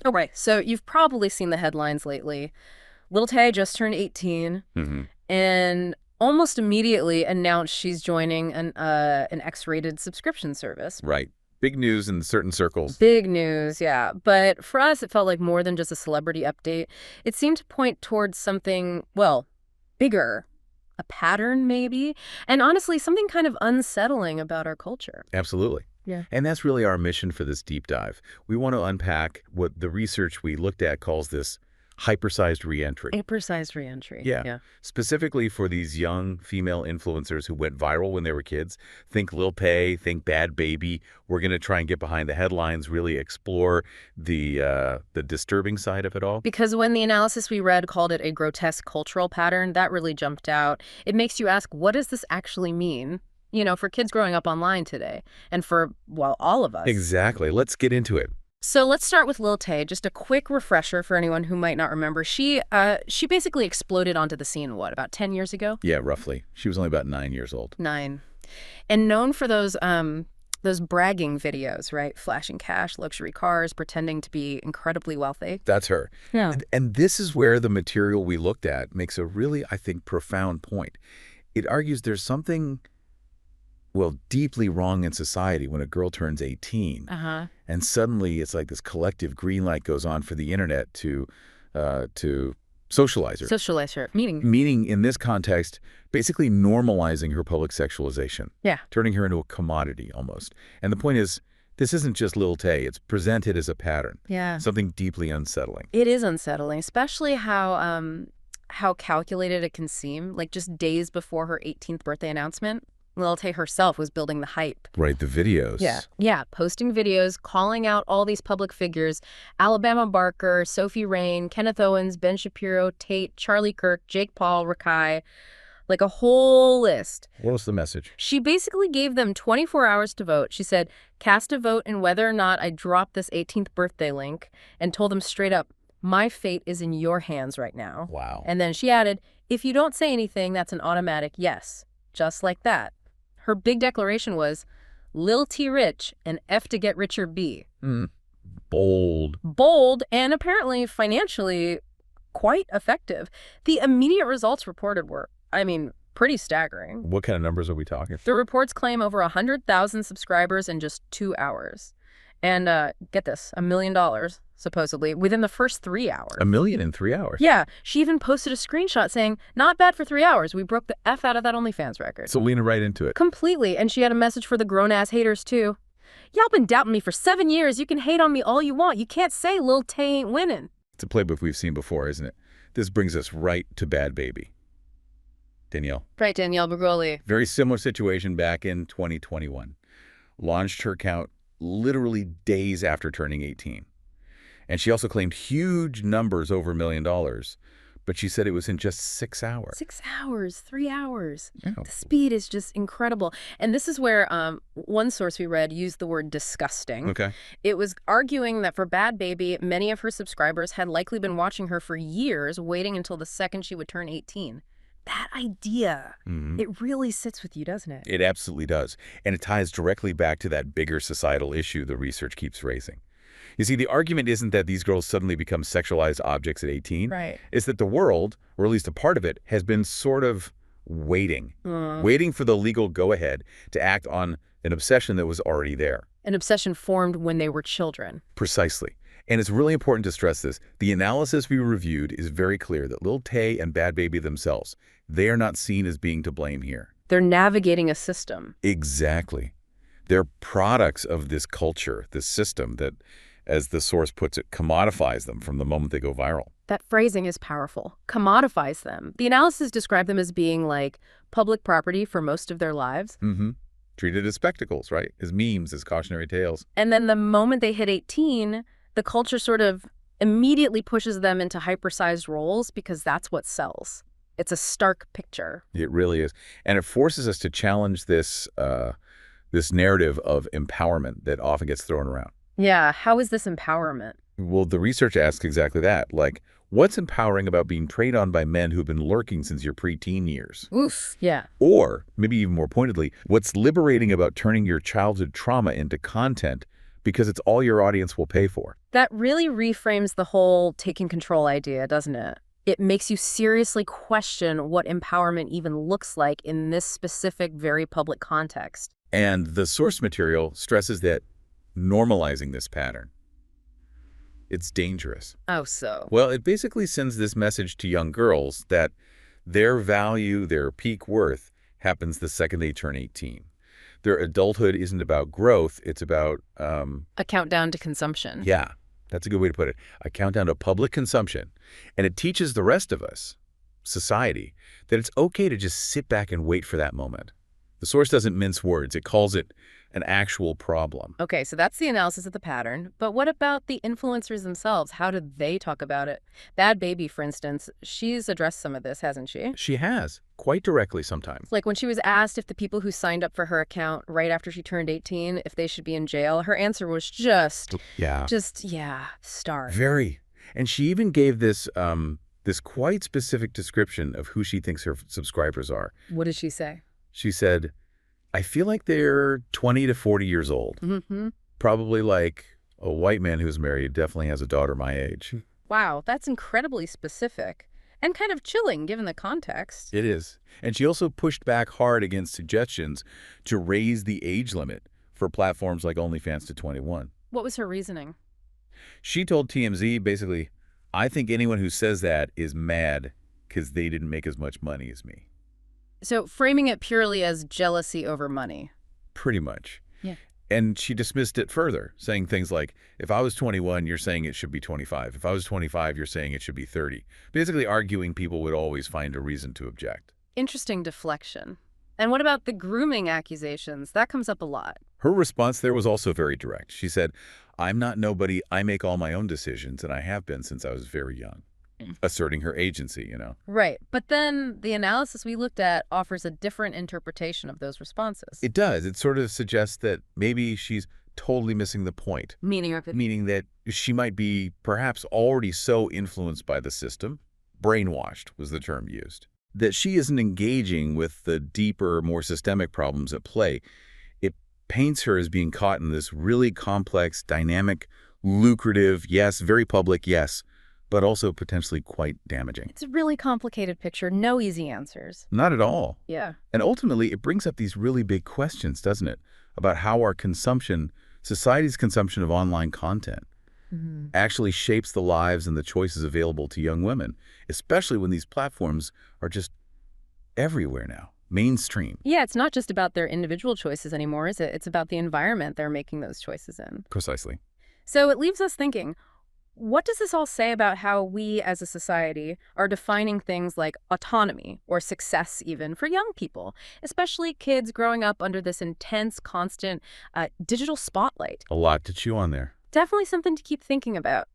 Oh, right. So you've probably seen the headlines lately. Lil Tay just turned 18 and almost immediately announced she's joining an X-rated subscription service. Right. Big news in certain circles. Big news, yeah. But for us, it felt like more than just a celebrity update. It seemed to point towards something, well, bigger. A pattern, maybe. And honestly, something kind of unsettling about our culture. Absolutely. Yeah. And that's really our mission for this deep dive. We want to unpack what the research we looked at calls this hypersized reentry. Hypersized reentry. Yeah. Specifically for these young female influencers who went viral when they were kids. Think Lil Tay, think Bad Baby. We're going to try and get behind the headlines, really explore the disturbing side of it all. Because when the analysis we read called it a grotesque cultural pattern, that really jumped out. It makes you ask, what does this actually mean? You know, for kids growing up online today, and for, well, all of us. Exactly. Let's get into it. So let's start with Lil Tay. Just a quick refresher for anyone who might not remember. She basically exploded onto the scene, what, about 10 years ago? Yeah, roughly. She was only about 9 years old. 9. And known for those bragging videos, right? Flashing cash, luxury cars, pretending to be incredibly wealthy. That's her. Yeah. And this is where the material we looked at makes a really, I think, profound point. It argues there's something, well, deeply wrong in society when a girl turns 18. And suddenly it's like this collective green light goes on for the internet to socialize her. Socialize her. Meaning, in this context, basically normalizing her public sexualization. Yeah. Turning her into a commodity almost. And the point is, this isn't just Lil Tay. It's presented as a pattern. Yeah. Something deeply unsettling. It is unsettling, especially how calculated it can seem. Like just days before her 18th birthday announcement, Lil Tay herself was building the hype. Right, the videos. Yeah, posting videos, calling out all these public figures. Alabama Barker, Sophie Rain, Kenneth Owens, Ben Shapiro, Tate, Charlie Kirk, Jake Paul, Rakai. Like a whole list. What was the message? She basically gave them 24 hours to vote. She said, cast a vote in whether or not I drop this 18th birthday link, and told them straight up, my fate is in your hands right now. Wow. And then she added, if you don't say anything, that's an automatic yes. Just like that. Her big declaration was, Lil T rich and F to get richer B. Bold. Bold and apparently financially quite effective. The immediate results reported were, I mean, pretty staggering. What kind of numbers are we talking? The reports claim over 100,000 subscribers in just 2 hours. And get this, $1 million, supposedly, within the first 3 hours. $1 million in 3 hours? Yeah. She even posted a screenshot saying, not bad for 3 hours. We broke the F out of that OnlyFans record. So leaning right into it. Completely. And she had a message for the grown-ass haters, too. Y'all been doubting me for 7 years. You can hate on me all you want. You can't say Lil Tay ain't winning. It's a playbook we've seen before, isn't it? This brings us right to Bad Baby. Danielle. Right, Danielle Bergoli. Very similar situation back in 2021. Launched her account literally days after turning 18. And she also claimed huge numbers over $1 million, but she said it was in just 6 hours. 6 hours, 3 hours. Yeah. The speed is just incredible. And this is where one source we read used the word disgusting. Okay. It was arguing that for Bad Baby, many of her subscribers had likely been watching her for years, waiting until the second she would turn 18. That idea, it really sits with you, doesn't it? It absolutely does. And it ties directly back to that bigger societal issue the research keeps raising. You see, the argument isn't that these girls suddenly become sexualized objects at 18. Right. It's that the world, or at least a part of it, has been sort of waiting for the legal go-ahead to act on an obsession that was already there. An obsession formed when they were children. Precisely. And it's really important to stress this. The analysis we reviewed is very clear that Lil Tay and Bad Baby themselves, they are not seen as being to blame here. They're navigating a system. Exactly. They're products of this culture, this system that, as the source puts it, commodifies them from the moment they go viral. That phrasing is powerful. Commodifies them. The analysis described them as being like public property for most of their lives. Treated as spectacles, right? As memes, as cautionary tales. And then the moment they hit 18, the culture sort of immediately pushes them into hypersized roles because that's what sells. It's a stark picture. It really is. And it forces us to challenge this this narrative of empowerment that often gets thrown around. Yeah. How is this empowerment? Well, the research asks exactly that. Like, what's empowering about being preyed on by men who've been lurking since your preteen years? Oof. Yeah. Or, maybe even more pointedly, what's liberating about turning your childhood trauma into content because it's all your audience will pay for. That really reframes the whole taking control idea, doesn't it? It makes you seriously question what empowerment even looks like in this specific, very public context. And the source material stresses that normalizing this pattern, it's dangerous. Oh, so? Well, it basically sends this message to young girls that their value, their peak worth, happens the second they turn 18. Their adulthood isn't about growth, it's about... a countdown to consumption. Yeah, that's a good way to put it. A countdown to public consumption. And it teaches the rest of us, society, that it's okay to just sit back and wait for that moment. The source doesn't mince words. It calls it an actual problem. Okay, so that's the analysis of the pattern. But what about the influencers themselves? How do they talk about it? Bad Baby, for instance, she's addressed some of this, hasn't she? She has, quite directly sometimes. Like when she was asked if the people who signed up for her account right after she turned 18, if they should be in jail, her answer was just, stark. Very. And she even gave this quite specific description of who she thinks her subscribers are. What did she say? She said, I feel like they're 20 to 40 years old. Mm-hmm. Probably like a white man who's married, definitely has a daughter my age. Wow, that's incredibly specific. And kind of chilling, given the context. It is. And she also pushed back hard against suggestions to raise the age limit for platforms like OnlyFans to 21. What was her reasoning? She told TMZ, basically, I think anyone who says that is mad because they didn't make as much money as me. So framing it purely as jealousy over money. Pretty much. Yeah. And she dismissed it further, saying things like, if I was 21, you're saying it should be 25. If I was 25, you're saying it should be 30. Basically arguing people would always find a reason to object. Interesting deflection. And what about the grooming accusations? That comes up a lot. Her response there was also very direct. She said, I'm not nobody. I make all my own decisions, and I have been since I was very young. Asserting her agency, you know. Right. But then the analysis we looked at offers a different interpretation of those responses. It does. It sort of suggests that maybe she's totally missing the point. Meaning that she might be perhaps already so influenced by the system, brainwashed was the term used, that she isn't engaging with the deeper, more systemic problems at play. It paints her as being caught in this really complex, dynamic, lucrative, yes, very public, yes, but also potentially quite damaging. It's a really complicated picture, no easy answers. Not at all. Yeah. And ultimately, it brings up these really big questions, doesn't it? About how our consumption, society's consumption of online content, actually shapes the lives and the choices available to young women, especially when these platforms are just everywhere now, mainstream. Yeah, it's not just about their individual choices anymore, is it? It's about the environment they're making those choices in. Precisely. So it leaves us thinking, what does this all say about how we as a society are defining things like autonomy or success even for young people, especially kids growing up under this intense, constant digital spotlight? A lot to chew on there. Definitely something to keep thinking about.